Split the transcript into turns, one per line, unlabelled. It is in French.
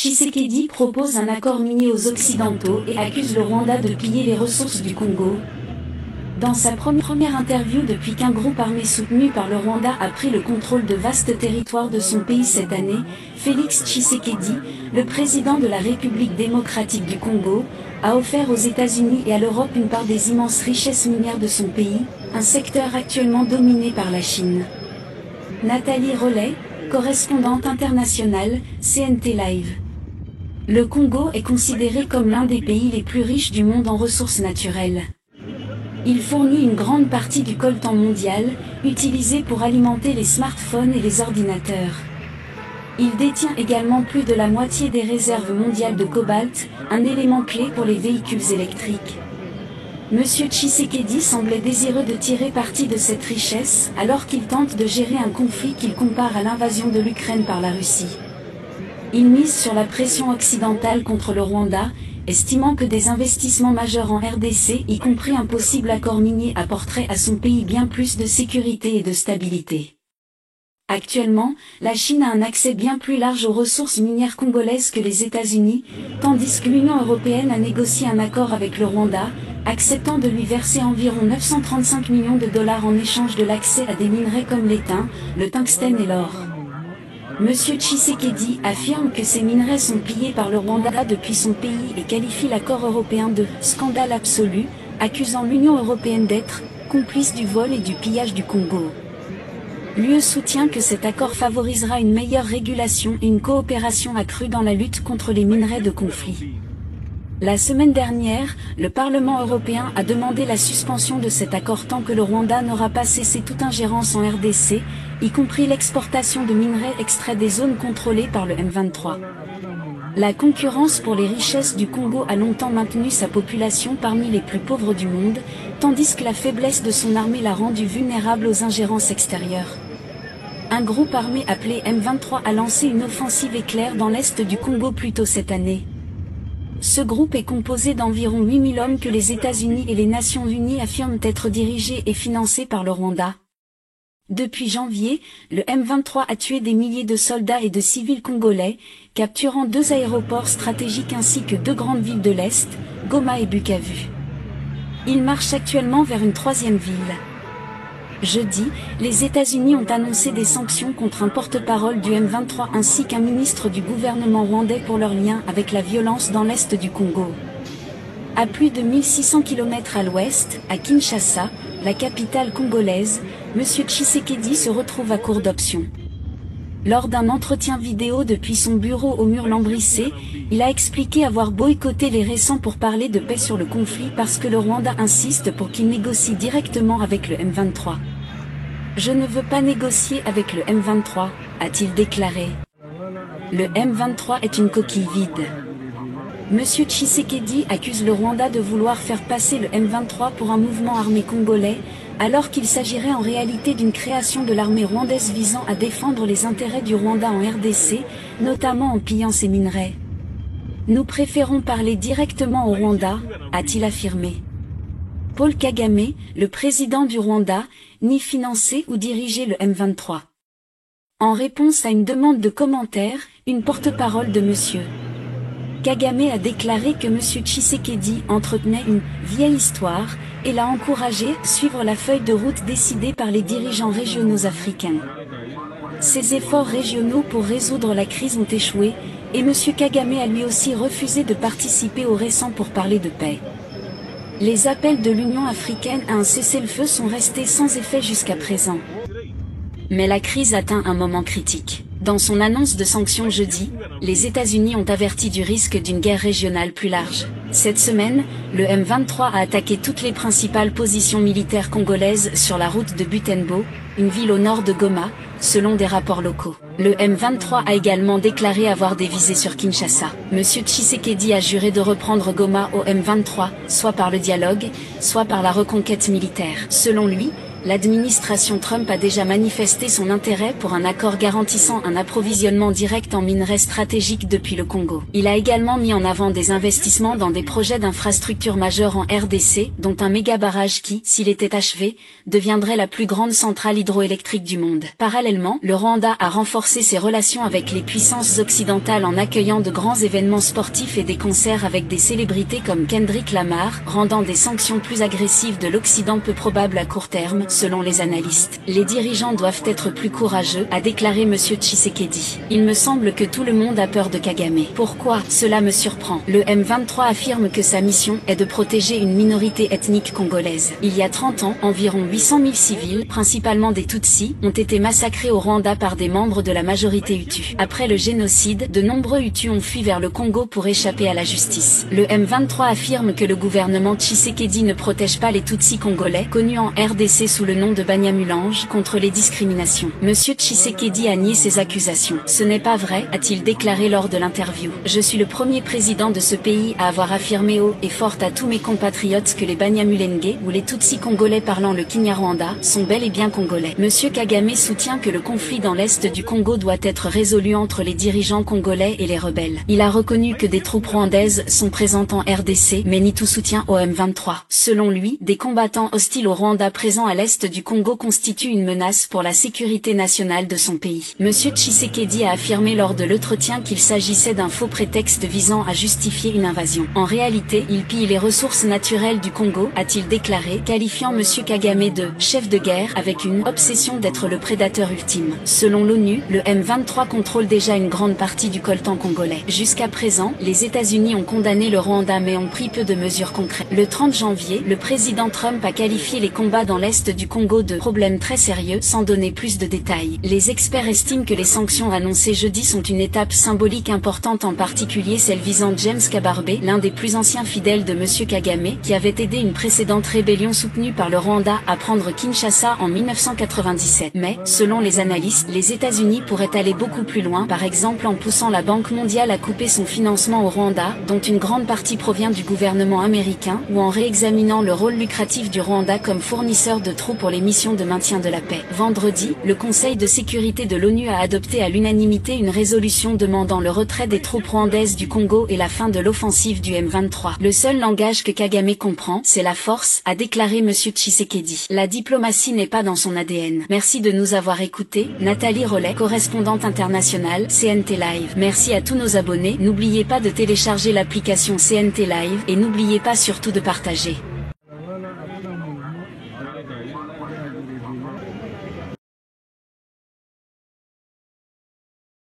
Tshisekedi propose un accord minier aux Occidentaux et accuse le Rwanda de piller les ressources du Congo. Dans sa première interview depuis qu'un groupe armé soutenu par le Rwanda a pris le contrôle de vastes territoires de son pays cette année, Félix Tshisekedi, le président de la République démocratique du Congo, a offert aux États-Unis et à l'Europe une part des immenses richesses minières de son pays, un secteur actuellement dominé par la Chine. Nathalie Rollet, correspondante internationale, CNT Live. Le Congo est considéré comme l'un des pays les plus riches du monde en ressources naturelles. Il fournit une grande partie du coltan mondial, utilisé pour alimenter les smartphones et les ordinateurs. Il détient également plus de la moitié des réserves mondiales de cobalt, un élément clé pour les véhicules électriques. Monsieur Tshisekedi semblait désireux de tirer parti de cette richesse, alors qu'il tente de gérer un conflit qu'il compare à l'invasion de l'Ukraine par la Russie. Il mise sur la pression occidentale contre le Rwanda, estimant que des investissements majeurs en RDC, y compris un possible accord minier, apporteraient à son pays bien plus de sécurité et de stabilité. Actuellement, la Chine a un accès bien plus large aux ressources minières congolaises que les États-Unis, tandis que l'Union européenne a négocié un accord avec le Rwanda, acceptant de lui verser environ 935 millions de dollars en échange de l'accès à des minerais comme l'étain, le tungstène et l'or. Monsieur Tshisekedi affirme que ces minerais sont pillés par le Rwanda depuis son pays et qualifie l'accord européen de « scandale absolu », accusant l'Union européenne d'être « complice du vol et du pillage du Congo ». L'UE soutient que cet accord favorisera une meilleure régulation et une coopération accrue dans la lutte contre les minerais de conflit. La semaine dernière, le Parlement européen a demandé la suspension de cet accord tant que le Rwanda n'aura pas cessé toute ingérence en RDC, y compris l'exportation de minerais extraits des zones contrôlées par le M23. La concurrence pour les richesses du Congo a longtemps maintenu sa population parmi les plus pauvres du monde, tandis que la faiblesse de son armée l'a rendu vulnérable aux ingérences extérieures. Un groupe armé appelé M23 a lancé une offensive éclair dans l'est du Congo plus tôt cette année. Ce groupe est composé d'environ 8000 hommes que les États-Unis et les Nations Unies affirment être dirigés et financés par le Rwanda. Depuis janvier, le M23 a tué des milliers de soldats et de civils congolais, capturant 2 aéroports stratégiques ainsi que 2 grandes villes de l'Est, Goma et Bukavu. Il marche actuellement vers une 3e ville. Jeudi, les États-Unis ont annoncé des sanctions contre un porte-parole du M23 ainsi qu'un ministre du gouvernement rwandais pour leur lien avec la violence dans l'est du Congo. À plus de 1600 km à l'ouest, à Kinshasa, la capitale congolaise, M. Tshisekedi se retrouve à court d'options. Lors d'un entretien vidéo depuis son bureau au mur lambrissé, il a expliqué avoir boycotté les récents pourparlers de paix sur le conflit parce que le Rwanda insiste pour qu'il négocie directement avec le M23. « Je ne veux pas négocier avec le M23 », a-t-il déclaré. Le M23 est une coquille vide. M. Tshisekedi accuse le Rwanda de vouloir faire passer le M23 pour un mouvement armé congolais, alors qu'il s'agirait en réalité d'une création de l'armée rwandaise visant à défendre les intérêts du Rwanda en RDC, notamment en pillant ses minerais. Nous préférons parler directement au Rwanda, a-t-il affirmé. Paul Kagame, le président du Rwanda, nie financer ou diriger le M23. En réponse à une demande de commentaire, une porte-parole de M. Kagame a déclaré que M. Tshisekedi entretenait une « vieille histoire » et l'a encouragé à suivre la feuille de route décidée par les dirigeants régionaux africains. Ces efforts régionaux pour résoudre la crise ont échoué, et M. Kagame a lui aussi refusé de participer aux récents pourparlers de paix. Les appels de l'Union africaine à un cessez-le-feu sont restés sans effet jusqu'à présent. Mais la crise atteint un moment critique. Dans son annonce de sanctions jeudi, les États-Unis ont averti du risque d'une guerre régionale plus large. Cette semaine, le M23 a attaqué toutes les principales positions militaires congolaises sur la route de Butembo, une ville au nord de Goma, selon des rapports locaux. Le M23 a également déclaré avoir des visées sur Kinshasa. M. Tshisekedi a juré de reprendre Goma au M23, soit par le dialogue, soit par la reconquête militaire. Selon lui, L'administration Trump a déjà manifesté son intérêt pour un accord garantissant un approvisionnement direct en minerais stratégiques depuis le Congo. Il a également mis en avant des investissements dans des projets d'infrastructures majeures en RDC, dont un méga-barrage qui, s'il était achevé, deviendrait la plus grande centrale hydroélectrique du monde. Parallèlement, le Rwanda a renforcé ses relations avec les puissances occidentales en accueillant de grands événements sportifs et des concerts avec des célébrités comme Kendrick Lamar, rendant des sanctions plus agressives de l'Occident peu probables à court terme, selon les analystes. Les dirigeants doivent être plus courageux, a déclaré M. Tshisekedi. Il me semble que tout le monde a peur de Kagame. Pourquoi? Cela me surprend. Le M23 affirme que sa mission est de protéger une minorité ethnique congolaise. Il y a 30 ans, environ 800 000 civils, principalement des Tutsis, ont été massacrés au Rwanda par des membres de la majorité Hutu. Après le génocide, de nombreux Hutus ont fui vers le Congo pour échapper à la justice. Le M23 affirme que le gouvernement Tshisekedi ne protège pas les Tutsis congolais, connus en RDC sous le nom de Banyamulange, contre les discriminations. Monsieur Tshisekedi a nié ces accusations. Ce n'est pas vrai, a-t-il déclaré lors de l'interview. Je suis le premier président de ce pays à avoir affirmé haut et fort à tous mes compatriotes que les Banyamulenge, ou les Tutsis congolais parlant le Kinyarwanda, sont bel et bien congolais. Monsieur Kagame soutient que le conflit dans l'est du Congo doit être résolu entre les dirigeants congolais et les rebelles. Il a reconnu que des troupes rwandaises sont présentes en RDC, mais nie tout soutien au M23. Selon lui, des combattants hostiles au Rwanda présents à l'est du Congo constituent une menace pour la sécurité nationale de son pays. Monsieur Tshisekedi a affirmé lors de l'entretien qu'il s'agissait d'un faux prétexte visant à justifier une invasion. En réalité, il pille les ressources naturelles du Congo, a-t-il déclaré, qualifiant Monsieur Kagame de « chef de guerre » avec une obsession d'être le prédateur ultime. Selon l'ONU, le M23 contrôle déjà une grande partie du coltan congolais. Jusqu'à présent, les États-Unis ont condamné le Rwanda mais ont pris peu de mesures concrètes. Le 30 janvier, le président Trump a qualifié les combats dans l'est du Congo de « problèmes très sérieux » sans donner plus de détails. Les experts estiment que les sanctions annoncées jeudi sont une étape symbolique importante, en particulier celle visant James Kabarbe, l'un des plus anciens fidèles de M. Kagame, qui avait aidé une précédente rébellion soutenue par le Rwanda à prendre Kinshasa en 1997. Mais, selon les analystes, les États-Unis pourraient aller beaucoup plus loin, par exemple en poussant la Banque mondiale à couper son financement au Rwanda, dont une grande partie provient du gouvernement américain, ou en réexaminant le rôle lucratif du Rwanda comme fournisseur de troupes pour les missions de maintien de la paix. Vendredi, le Conseil de sécurité de l'ONU a adopté à l'unanimité une résolution demandant le retrait des troupes rwandaises du Congo et la fin de l'offensive du M23. Le seul langage que Kagame comprend, c'est la force, a déclaré M. Tshisekedi. La diplomatie n'est pas dans son ADN. Merci de nous avoir écoutés. Nathalie Rollet, correspondante internationale, CNT Live. Merci à tous nos abonnés. N'oubliez pas de télécharger l'application CNT Live et n'oubliez pas surtout de partager.